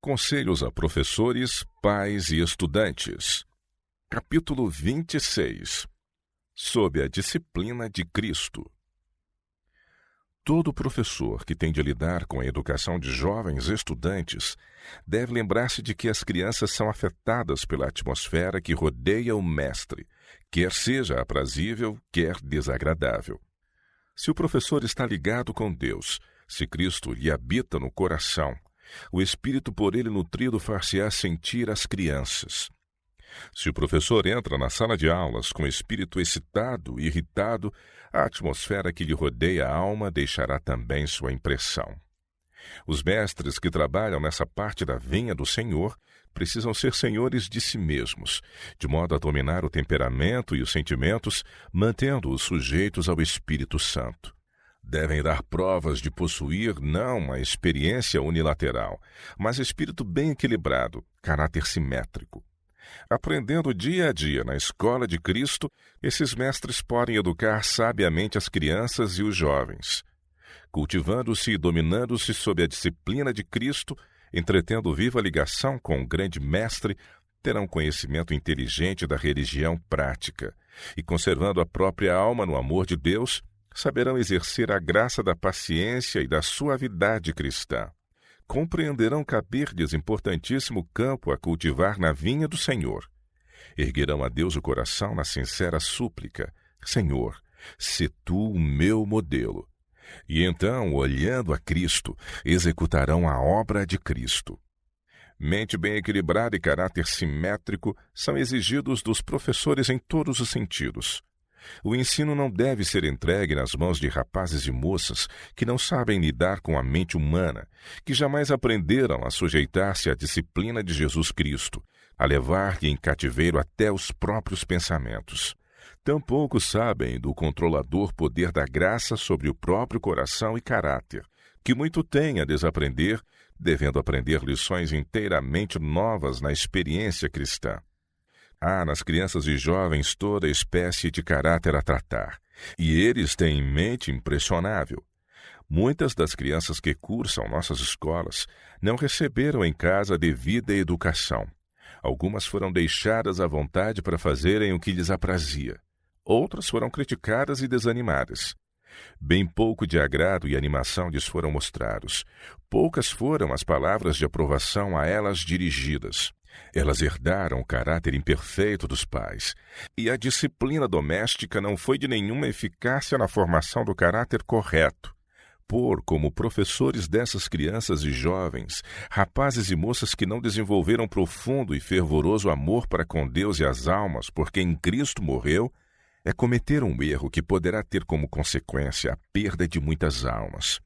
Conselhos a professores, pais e estudantes. Capítulo 26. Sob a disciplina de Cristo. Todo professor que tem de lidar com a educação de jovens estudantes deve lembrar-se de que as crianças são afetadas pela atmosfera que rodeia o mestre, quer seja aprazível, quer desagradável. Se o professor está ligado com Deus, se Cristo lhe habita no coração, o espírito por ele nutrido far-se-á sentir as crianças. Se o professor entra na sala de aulas com o espírito excitado e irritado, a atmosfera que lhe rodeia a alma deixará também sua impressão. Os mestres que trabalham nessa parte da vinha do Senhor precisam ser senhores de si mesmos, de modo a dominar o temperamento e os sentimentos, mantendo-os sujeitos ao Espírito Santo. Devem dar provas de possuir não uma experiência unilateral, mas espírito bem equilibrado, caráter simétrico. Aprendendo dia a dia na escola de Cristo, esses mestres podem educar sabiamente as crianças e os jovens. Cultivando-se e dominando-se sob a disciplina de Cristo, entretendo viva ligação com o grande mestre, terão conhecimento inteligente da religião prática e, conservando a própria alma no amor de Deus, saberão exercer a graça da paciência e da suavidade cristã. Compreenderão caber-lhes importantíssimo campo a cultivar na vinha do Senhor. Erguerão a Deus o coração na sincera súplica: Senhor, sê tu o meu modelo. E então, olhando a Cristo, executarão a obra de Cristo. Mente bem equilibrada e caráter simétrico são exigidos dos professores em todos os sentidos. O ensino não deve ser entregue nas mãos de rapazes e moças que não sabem lidar com a mente humana, que jamais aprenderam a sujeitar-se à disciplina de Jesus Cristo, a levar-lhe em cativeiro até os próprios pensamentos. Tampouco sabem do controlador poder da graça sobre o próprio coração e caráter, que muito têm a desaprender, devendo aprender lições inteiramente novas na experiência cristã. Há nas crianças e jovens toda espécie de caráter a tratar, e eles têm mente impressionável. Muitas das crianças que cursam nossas escolas não receberam em casa a devida educação. Algumas foram deixadas à vontade para fazerem o que lhes aprazia. Outras foram criticadas e desanimadas. Bem pouco de agrado e animação lhes foram mostrados. Poucas foram as palavras de aprovação a elas dirigidas. Elas herdaram o caráter imperfeito dos pais, e a disciplina doméstica não foi de nenhuma eficácia na formação do caráter correto. Como professores dessas crianças e jovens, rapazes e moças que não desenvolveram profundo e fervoroso amor para com Deus e as almas por quem Cristo morreu, é cometer um erro que poderá ter como consequência a perda de muitas almas.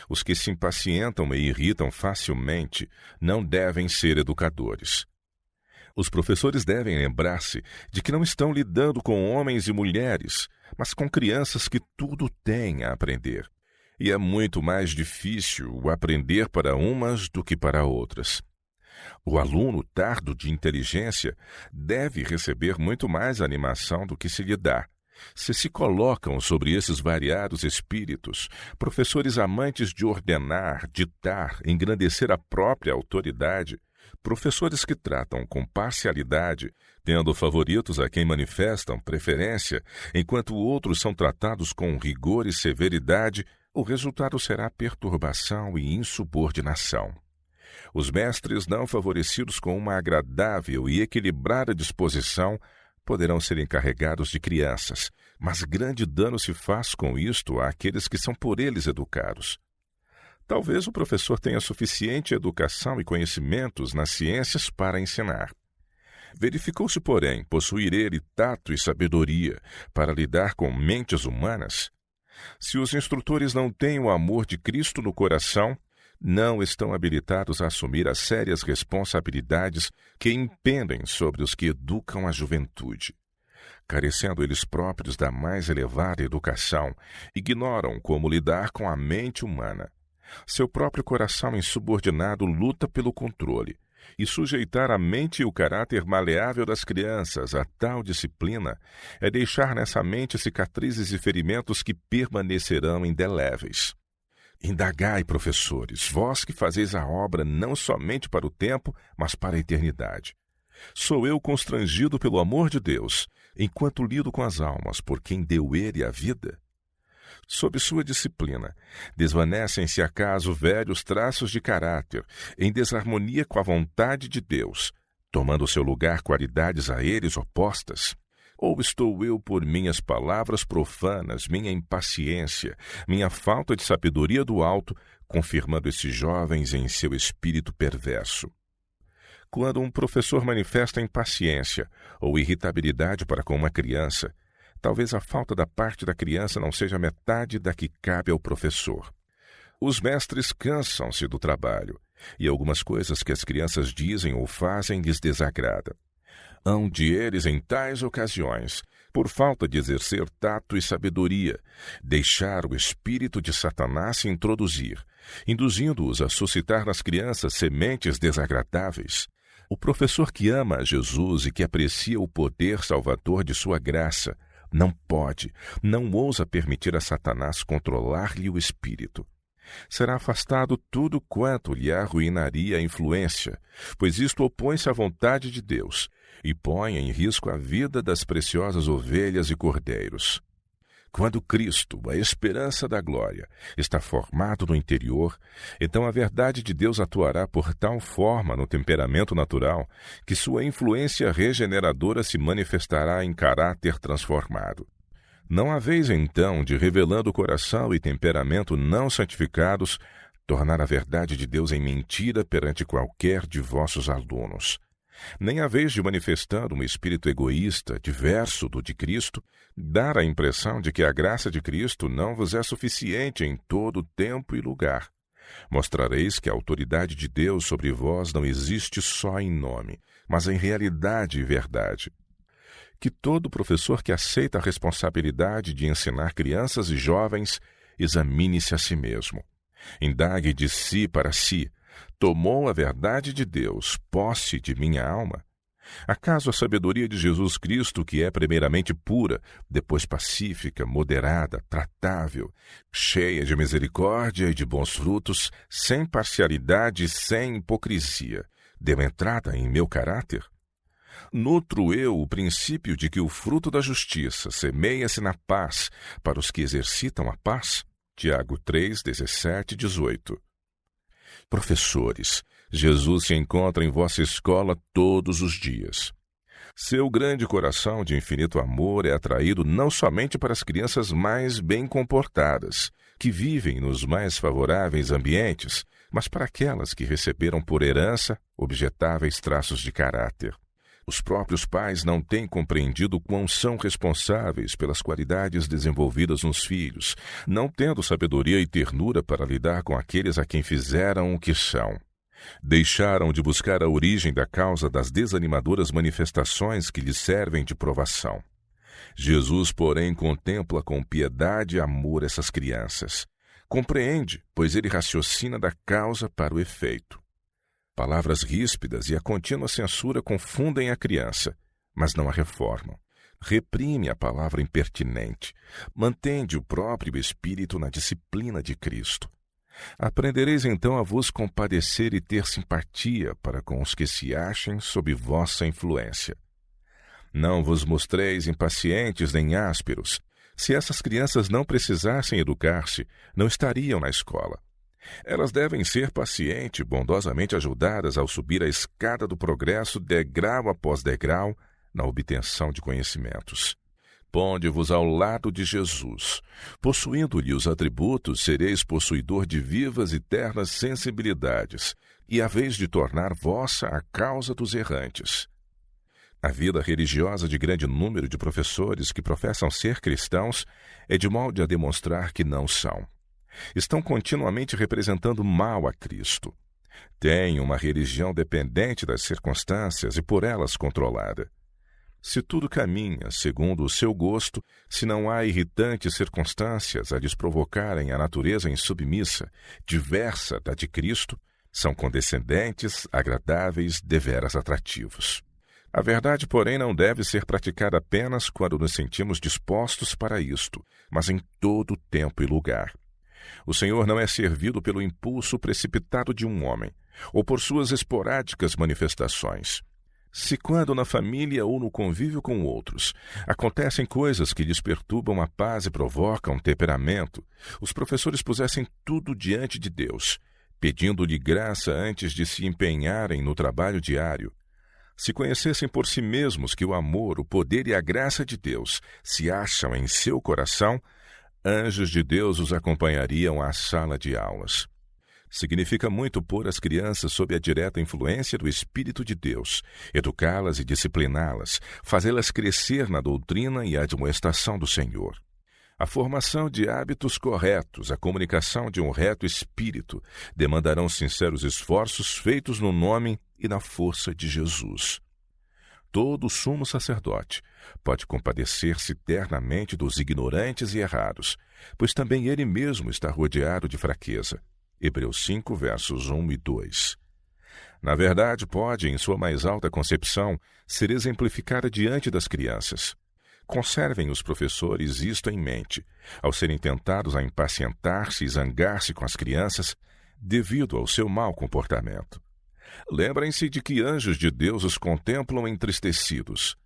Os que se impacientam e irritam facilmente não devem ser educadores. Os professores devem lembrar-se de que não estão lidando com homens e mulheres, mas com crianças que tudo têm a aprender. E é muito mais difícil o aprender para umas do que para outras. O aluno tardo de inteligência deve receber muito mais animação do que se lhe dá. Se colocam sobre esses variados espíritos, professores amantes de ordenar, ditar, engrandecer a própria autoridade, professores que tratam com parcialidade, tendo favoritos a quem manifestam preferência, enquanto outros são tratados com rigor e severidade, o resultado será perturbação e insubordinação. Os mestres não favorecidos com uma agradável e equilibrada disposição poderão ser encarregados de crianças, mas grande dano se faz com isto àqueles que são por eles educados. Talvez o professor tenha suficiente educação e conhecimentos nas ciências para ensinar. Verificou-se, porém, possuir ele tato e sabedoria para lidar com mentes humanas? Se os instrutores não têm o amor de Cristo no coração, não estão habilitados a assumir as sérias responsabilidades que impendem sobre os que educam a juventude. Carecendo eles próprios da mais elevada educação, ignoram como lidar com a mente humana. Seu próprio coração insubordinado luta pelo controle, e sujeitar a mente e o caráter maleável das crianças a tal disciplina é deixar nessa mente cicatrizes e ferimentos que permanecerão indeléveis. Indagai, professores, vós que fazeis a obra não somente para o tempo, mas para a eternidade. Sou eu constrangido pelo amor de Deus, enquanto lido com as almas, por quem deu ele a vida? Sob sua disciplina, desvanecem-se acaso velhos traços de caráter, em desarmonia com a vontade de Deus, tomando seu lugar qualidades a eles opostas? Ou estou eu, por minhas palavras profanas, minha impaciência, minha falta de sabedoria do alto, confirmando esses jovens em seu espírito perverso? Quando um professor manifesta impaciência ou irritabilidade para com uma criança, talvez a falta da parte da criança não seja metade da que cabe ao professor. Os mestres cansam-se do trabalho, e algumas coisas que as crianças dizem ou fazem lhes desagrada. Hão de eles, em tais ocasiões, por falta de exercer tato e sabedoria, deixar o espírito de Satanás se introduzir, induzindo-os a suscitar nas crianças sementes desagradáveis. O professor que ama a Jesus e que aprecia o poder salvador de sua graça, não ousa permitir a Satanás controlar-lhe o espírito. Será afastado tudo quanto lhe arruinaria a influência, pois isto opõe-se à vontade de Deus e põe em risco a vida das preciosas ovelhas e cordeiros. Quando Cristo, a esperança da glória, está formado no interior, então a verdade de Deus atuará por tal forma no temperamento natural que sua influência regeneradora se manifestará em caráter transformado. Não haveis, então, de, revelando o coração e temperamento não santificados, tornar a verdade de Deus em mentira perante qualquer de vossos alunos. Nem haveis de, manifestando um espírito egoísta, diverso do de Cristo, dar a impressão de que a graça de Cristo não vos é suficiente em todo tempo e lugar. Mostrareis que a autoridade de Deus sobre vós não existe só em nome, mas em realidade e verdade. Que todo professor que aceita a responsabilidade de ensinar crianças e jovens examine-se a si mesmo. Indague de si para si: tomou a verdade de Deus posse de minha alma? Acaso a sabedoria de Jesus Cristo, que é primeiramente pura, depois pacífica, moderada, tratável, cheia de misericórdia e de bons frutos, sem parcialidade e sem hipocrisia, deu entrada em meu caráter? Nutro eu o princípio de que o fruto da justiça semeia-se na paz para os que exercitam a paz? Tiago 3, 17 e 18. Professores, Jesus se encontra em vossa escola todos os dias. Seu grande coração de infinito amor é atraído não somente para as crianças mais bem comportadas, que vivem nos mais favoráveis ambientes, mas para aquelas que receberam por herança objetáveis traços de caráter. Os próprios pais não têm compreendido quão são responsáveis pelas qualidades desenvolvidas nos filhos, não tendo sabedoria e ternura para lidar com aqueles a quem fizeram o que são. Deixaram de buscar a origem da causa das desanimadoras manifestações que lhes servem de provação. Jesus, porém, contempla com piedade e amor essas crianças. Compreende, pois ele raciocina da causa para o efeito. Palavras ríspidas e a contínua censura confundem a criança, mas não a reformam. Reprime a palavra impertinente. Mantende o próprio espírito na disciplina de Cristo. Aprendereis então a vos compadecer e ter simpatia para com os que se achem sob vossa influência. Não vos mostreis impacientes nem ásperos. Se essas crianças não precisassem educar-se, não estariam na escola. Elas devem ser paciente e bondosamente ajudadas ao subir a escada do progresso degrau após degrau na obtenção de conhecimentos. Ponde-vos ao lado de Jesus. Possuindo-lhe os atributos, sereis possuidor de vivas e ternas sensibilidades, e haveis de tornar vossa a causa dos errantes. A vida religiosa de grande número de professores que professam ser cristãos é de modo a demonstrar que não são. Estão continuamente representando mal a Cristo. Têm uma religião dependente das circunstâncias e por elas controlada. Se tudo caminha segundo o seu gosto, se não há irritantes circunstâncias a lhes provocarem a natureza insubmissa, diversa da de Cristo, são condescendentes, agradáveis, deveras atrativos. A verdade, porém, não deve ser praticada apenas quando nos sentimos dispostos para isto, mas em todo tempo e lugar. O Senhor não é servido pelo impulso precipitado de um homem, ou por suas esporádicas manifestações. Se quando na família ou no convívio com outros acontecem coisas que lhes perturbam a paz e provocam temperamento, os professores pusessem tudo diante de Deus, pedindo-lhe graça antes de se empenharem no trabalho diário. Se conhecessem por si mesmos que o amor, o poder e a graça de Deus se acham em seu coração, anjos de Deus os acompanhariam à sala de aulas. Significa muito pôr as crianças sob a direta influência do Espírito de Deus, educá-las e discipliná-las, fazê-las crescer na doutrina e admoestação do Senhor. A formação de hábitos corretos, a comunicação de um reto espírito, demandarão sinceros esforços feitos no nome e na força de Jesus. Todo sumo sacerdote pode compadecer-se ternamente dos ignorantes e errados, pois também ele mesmo está rodeado de fraqueza. Hebreus 5, versos 1 e 2. Na verdade, pode, em sua mais alta concepção, ser exemplificada diante das crianças. Conservem os professores isto em mente, ao serem tentados a impacientar-se e zangar-se com as crianças devido ao seu mau comportamento. Lembrem-se de que anjos de Deus os contemplam entristecidos.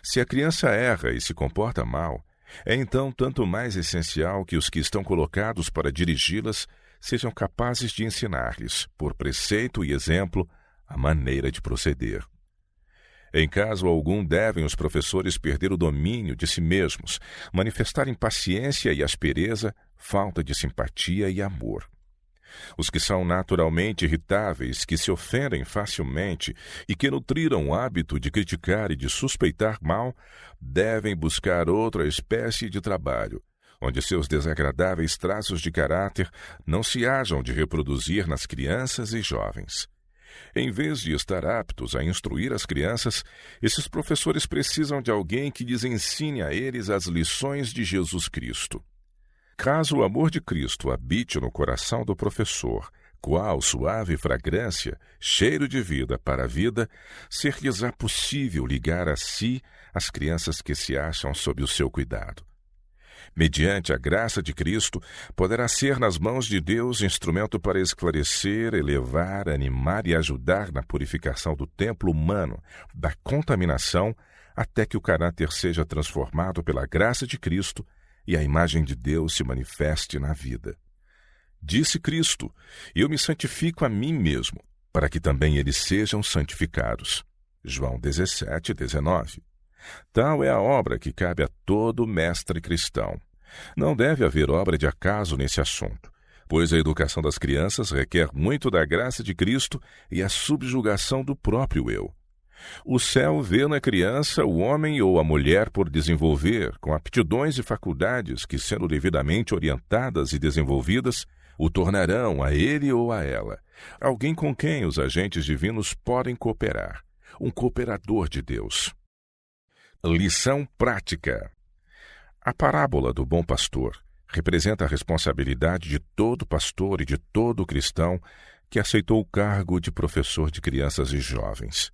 Se a criança erra e se comporta mal, é então tanto mais essencial que os que estão colocados para dirigi-las sejam capazes de ensinar-lhes, por preceito e exemplo, a maneira de proceder. Em caso algum, devem os professores perder o domínio de si mesmos, manifestar impaciência e aspereza, falta de simpatia e amor. Os que são naturalmente irritáveis, que se ofendem facilmente e que nutriram o hábito de criticar e de suspeitar mal, devem buscar outra espécie de trabalho, onde seus desagradáveis traços de caráter não se hajam de reproduzir nas crianças e jovens. Em vez de estar aptos a instruir as crianças, esses professores precisam de alguém que lhes ensine a eles as lições de Jesus Cristo. Caso o amor de Cristo habite no coração do professor, qual suave fragrância, cheiro de vida para a vida, ser-lhes-á possível ligar a si as crianças que se acham sob o seu cuidado. Mediante a graça de Cristo, poderá ser nas mãos de Deus instrumento para esclarecer, elevar, animar e ajudar na purificação do templo humano, da contaminação, até que o caráter seja transformado pela graça de Cristo e a imagem de Deus se manifeste na vida. Disse Cristo: eu me santifico a mim mesmo, para que também eles sejam santificados. João 17, 19. Tal é a obra que cabe a todo mestre cristão. Não deve haver obra de acaso nesse assunto, pois a educação das crianças requer muito da graça de Cristo e a subjugação do próprio eu. O céu vê na criança o homem ou a mulher por desenvolver, com aptidões e faculdades que, sendo devidamente orientadas e desenvolvidas, o tornarão a ele ou a ela alguém com quem os agentes divinos podem cooperar, um cooperador de Deus. Lição prática. A parábola do bom pastor representa a responsabilidade de todo pastor e de todo cristão que aceitou o cargo de professor de crianças e jovens.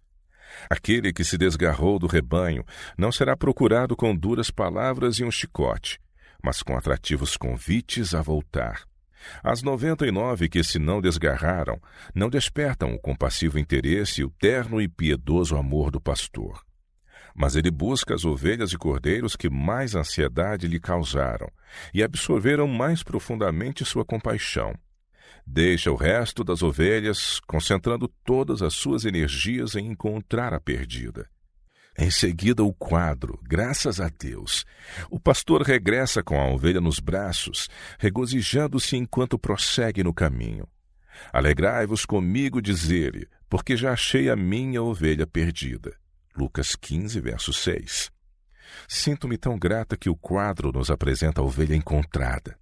Aquele que se desgarrou do rebanho não será procurado com duras palavras e um chicote, mas com atrativos convites a voltar. As 99 que se não desgarraram não despertam o compassivo interesse e o terno e piedoso amor do pastor. Mas ele busca as ovelhas e cordeiros que mais ansiedade lhe causaram e absorveram mais profundamente sua compaixão. Deixa o resto das ovelhas, concentrando todas as suas energias em encontrar a perdida. Em seguida, o quadro, graças a Deus. O pastor regressa com a ovelha nos braços, regozijando-se enquanto prossegue no caminho. Alegrai-vos comigo, diz ele, porque já achei a minha ovelha perdida. Lucas 15, verso 6. Sinto-me tão grata que o quadro nos apresenta a ovelha encontrada.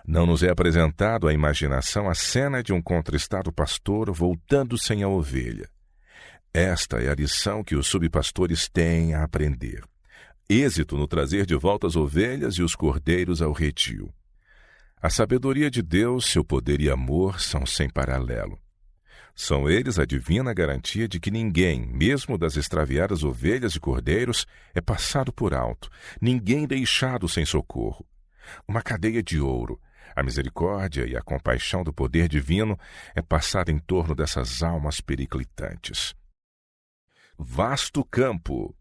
Não nos é apresentado à imaginação a cena de um contristado pastor voltando sem a ovelha. Esta é a lição que os subpastores têm a aprender. Êxito no trazer de volta as ovelhas e os cordeiros ao redil. A sabedoria de Deus, seu poder e amor são sem paralelo. São eles a divina garantia de que ninguém, mesmo das extraviadas ovelhas e cordeiros, é passado por alto, ninguém deixado sem socorro. Uma cadeia de ouro, A misericórdia e a compaixão do poder divino é passada em torno dessas almas periclitantes. Vasto campo.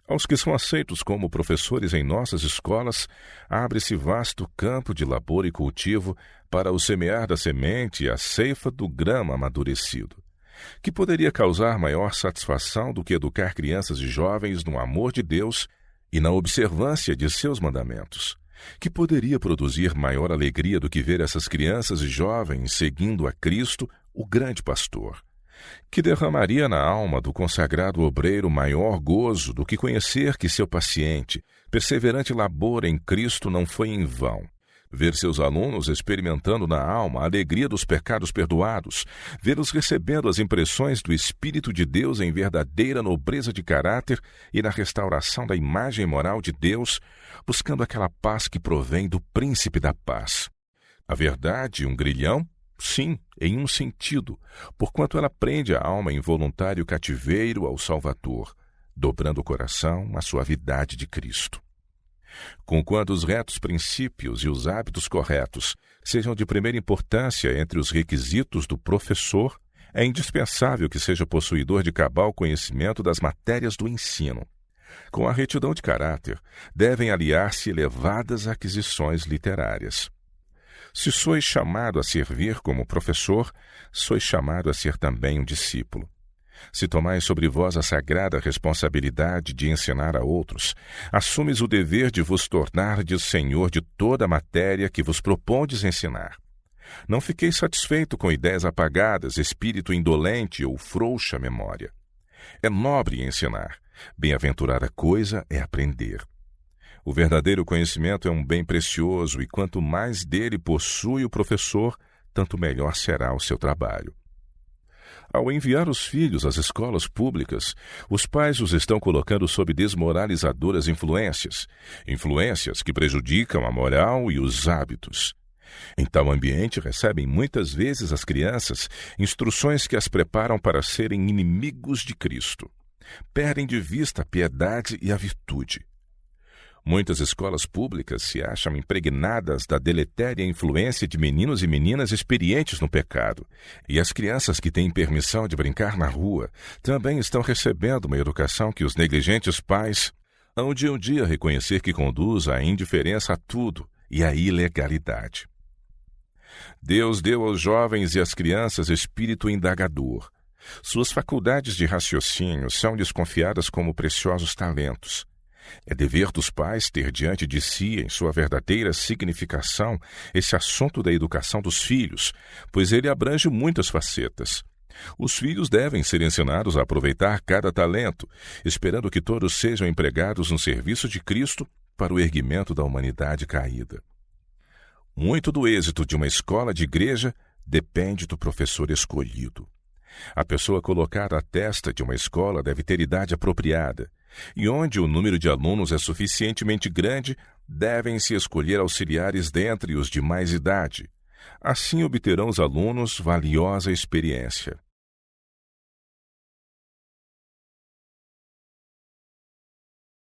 Aos que são aceitos como professores em nossas escolas, abre-se vasto campo de labor e cultivo para o semear da semente e a ceifa do grão amadurecido. Que poderia causar maior satisfação do que educar crianças e jovens no amor de Deus e na observância de seus mandamentos? Que poderia produzir maior alegria do que ver essas crianças e jovens seguindo a Cristo, o grande pastor? Que derramaria na alma do consagrado obreiro maior gozo do que conhecer que seu paciente, perseverante labor em Cristo não foi em vão? Ver seus alunos experimentando na alma a alegria dos pecados perdoados, vê-los recebendo as impressões do Espírito de Deus em verdadeira nobreza de caráter e na restauração da imagem moral de Deus, buscando aquela paz que provém do Príncipe da Paz. A verdade, um grilhão? Sim, em um sentido, porquanto ela prende a alma em voluntário cativeiro ao Salvador, dobrando o coração à suavidade de Cristo. Conquanto os retos princípios e os hábitos corretos sejam de primeira importância entre os requisitos do professor, é indispensável que seja possuidor de cabal conhecimento das matérias do ensino. Com a retidão de caráter, devem aliar-se elevadas aquisições literárias. Se sois chamado a servir como professor, sois chamado a ser também um discípulo. Se tomais sobre vós a sagrada responsabilidade de ensinar a outros, assumes o dever de vos tornardes senhor de toda a matéria que vos propondes ensinar. Não fiqueis satisfeito com ideias apagadas, espírito indolente ou frouxa memória. É nobre ensinar, bem-aventurada coisa é aprender. O verdadeiro conhecimento é um bem precioso e quanto mais dele possui o professor, tanto melhor será o seu trabalho. Ao enviar os filhos às escolas públicas, os pais os estão colocando sob desmoralizadoras influências que prejudicam a moral e os hábitos. Em tal ambiente, recebem muitas vezes as crianças instruções que as preparam para serem inimigos de Cristo. Perdem de vista a piedade e a virtude. Muitas escolas públicas se acham impregnadas da deletéria influência de meninos e meninas experientes no pecado, e as crianças que têm permissão de brincar na rua também estão recebendo uma educação que os negligentes pais hão de um dia reconhecer que conduz à indiferença a tudo e à ilegalidade. Deus deu aos jovens e às crianças espírito indagador. Suas faculdades de raciocínio são desconfiadas como preciosos talentos. É dever dos pais ter diante de si, em sua verdadeira significação, esse assunto da educação dos filhos, pois ele abrange muitas facetas. Os filhos devem ser ensinados a aproveitar cada talento, esperando que todos sejam empregados no serviço de Cristo para o erguimento da humanidade caída. Muito do êxito de uma escola de igreja depende do professor escolhido. A pessoa colocada à testa de uma escola deve ter idade apropriada, e onde o número de alunos é suficientemente grande, devem-se escolher auxiliares dentre os de mais idade. Assim obterão os alunos valiosa experiência.